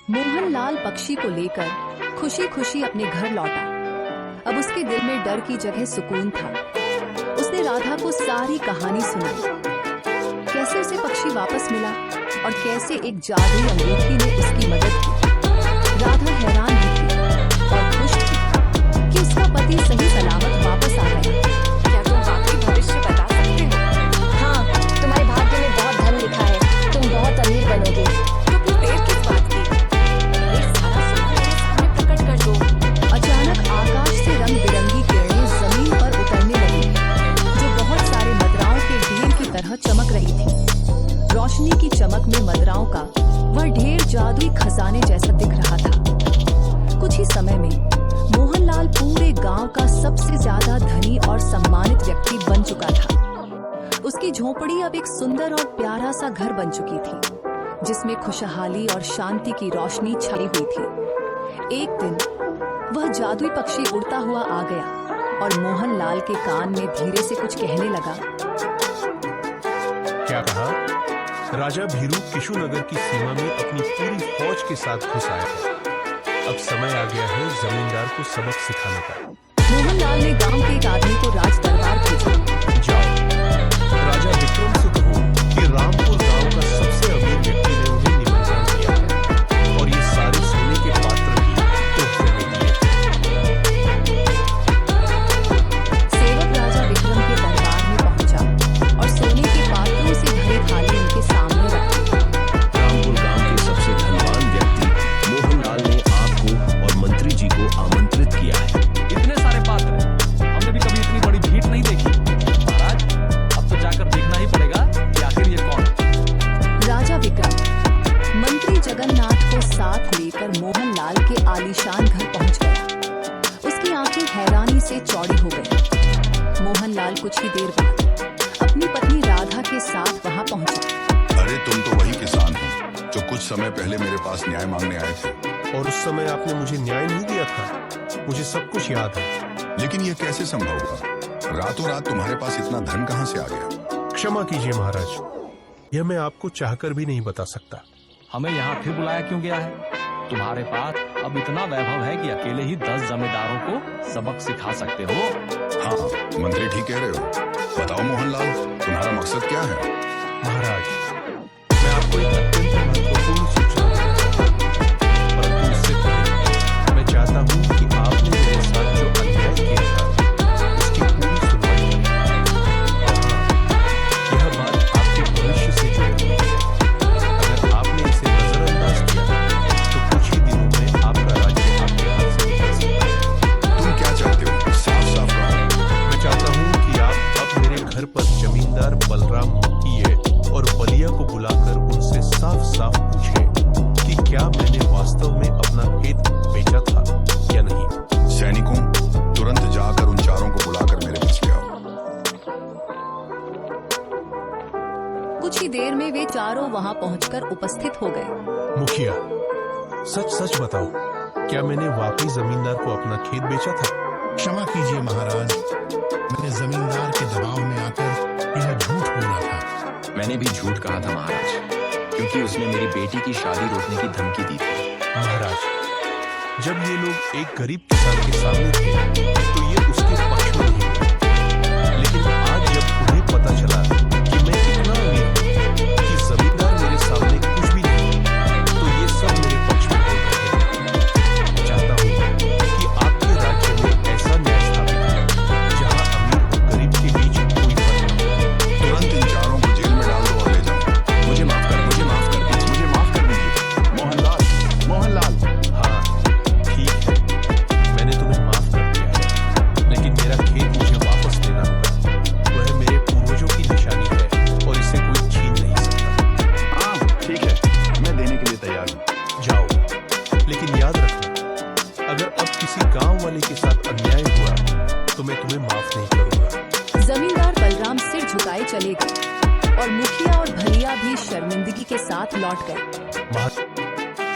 मोहनलाल पक्षी को लेकर खुशी खुशी अपने घर लौटा। अब उसके दिल में डर की जगह सुकून था। उसने राधा को सारी कहानी सुनाई, कैसे उसे पक्षी वापस मिला और कैसे एक जादुई अंगूठी ने उसकी मदद की। राधा हैरान भी थी और खुश थी कि उसका पति सही सलामत वापस आ गया। क्या तुम वाकई भविष्य बता सकते हो? हाँ, तुम्हारे भाग्य में बहुत धन लिखा है, तुम बहुत अमीर बनोगे। तो फिर देर किस बात की? ये सारा सवाल मेरे सामने प्रकट कर दो। अचानक आकाश से रंग बिरंगी किरणें जमीन पर उतरने लगी, जो बहुत सारे मदराओं के ढेर की तरह चमक रही थी। रोशनी की चमक में मदराओं का वह ढेर जादुई खजाने जैसा दिख रहा था। कुछ ही समय में मोहनलाल पूरे गांव का सबसे ज्यादा धनी और सम्मानित व्यक्ति बन चुका था। उसकी झोपड़ी अब एक सुंदर और प्यारा सा घर बन चुकी थी, जिसमें खुशहाली और शांति की रोशनी छाई हुई थी। एक दिन वह जादुई पक्षी उड़ता हुआ आ गया और मोहनलाल के कान में धीरे से कुछ कहने लगा। क्या कहा? राजा भीरू किशुनगर की सीमा में अपनी पूरी फौज के साथ घुस आया है। अब समय आ गया है जमींदार को सबक सिखाने का। मोहनलाल ने गांव के एक आदमी को राज दरबार भेजा। जाओ, राजा विक्रम से कहो कि रामपुर गांव का सबसे अमीर व्यक्ति ने उन्हें निमंत्रण किया है और ये सारे सोने के पात्र भी तोहफे में दिए। सेवक राजा विक्रम के दरबार में पहुंचा और सोने के पात्रों से भरी थाली उनके सामने रखी। रामपुर गांव के सबसे धनवान व्यक्ति मोहनलाल ने आपको और मंत्री जी को आमंत्रित किया है। इतने सारे पात्र, हमने भी कभी इतनी बड़ी भीड़ नहीं देखी। महाराज, अब तो जाकर देखना ही पड़ेगा कि आखिर ये कौन है। राजा विक्रम मंत्री जगन्नाथ को साथ लेकर मोहनलाल के आलीशान घर पहुंच गया। उसकी आंखें हैरानी से चौड़ी हो गईं। मोहनलाल कुछ ही देर बाद अपनी पत्नी राधा के साथ वहां पहुंचा। अरे तुम तो वही किसान हो जो कुछ समय पहले मेरे पास न्याय मांगने आए थे। और उस समय आपने मुझे न्याय नहीं दिया था, मुझे सब कुछ याद है। लेकिन ये कैसे संभव हुआ? रातों रात तुम्हारे पास इतना धन कहाँ से आ गया? क्षमा कीजिए महाराज, यह मैं आपको चाहकर भी नहीं बता सकता। हमें यहाँ फिर बुलाया क्यों गया है? तुम्हारे पास अब इतना वैभव है कि अकेले ही 10 जमींदारों को सबक सिखा सकते हो। हाँ, मंत्री ठीक कह रहे हो। बताओ मोहनलाल, तुम्हारा मकसद क्या है? महाराज, मैं आपको एक अत्यंत महत्वपूर्ण सूचना देना चाहता हूं, परंतु उससे पहले मैं चाहता हूं कि आपने मेरे साथ जो अन्याय किया था उसकी पूरी सुनवाई करें। और हाँ, यह बात आपके भविष्य से जुड़ी हुई है। अगर आपने इसे नजरअंदाज किया तो कुछ ही दिनों में आपका राज्य आपके हाथ से निकल सकता है। तुम क्या चाहते हो? साफ साफ कहो। मैं चाहता हूं कि आप अब मेरे घर पर जमींदार बलराम मुखिए और बलिया को बुलाकर उनसे साफ साफ पूछें कि क्या मैंने वास्तव में अपना खेत बेचा था या नहीं। सैनिकों, तुरंत जाकर उन चारों को बुलाकर मेरे पास ले आओ। कुछ ही देर में वे चारों वहां पहुंचकर उपस्थित हो गए। मुखिया, सच सच बताओ, क्या मैंने वाकई जमींदार को अपना खेत बेचा था? क्षमा कीजिए महाराज, मैंने जमींदार के दबाव में आकर यह झूठ बोला था। मैंने भी झूठ कहा था महाराज, क्योंकि उसने मेरी बेटी की शादी रोकने की धमकी दी थी। महाराज, जब ये लोग एक गरीब किसान के सामने थे तो ये उसके पक्ष में नहीं हुए। लेकिन आज जब उन्हें पता चला कि मैं इतना अमीर हूं कि जमींदार मेरे सामने कुछ भी नहीं, तो ये सब मेरे पक्ष में बोल रहे हैं। मैं चाहता हूं कि आपके राज्य में ऐसा न्याय स्थापित हो जहां अमीर और गरीब के बीच कोई फर्क न हो। तुरंत इन चारों को जेल में डाल दो और ले जाओ। मुझे माफ कर दीजिए, मुझे माफ कर दीजिए। मोहनलाल, मोहनलाल। हाँ, ठीक है, मैंने तुम्हें माफ कर दिया है, लेकिन मेरा खेत मुझे वापस लेना होगा। वह मेरे पूर्वजों की निशानी है और इसे कोई छीन नहीं सकता। हाँ ठीक है, मैं देने के लिए तैयार हूँ। जाओ, लेकिन याद रखना, अगर अब किसी गांव वाले के साथ अन्याय हुआ तो मैं तुम्हें माफ नहीं करूंगा। जमींदार बलराम सिर झुकाए चले गए और मुखिया और भलिया भी शर्मिंदगी के साथ लौट गए।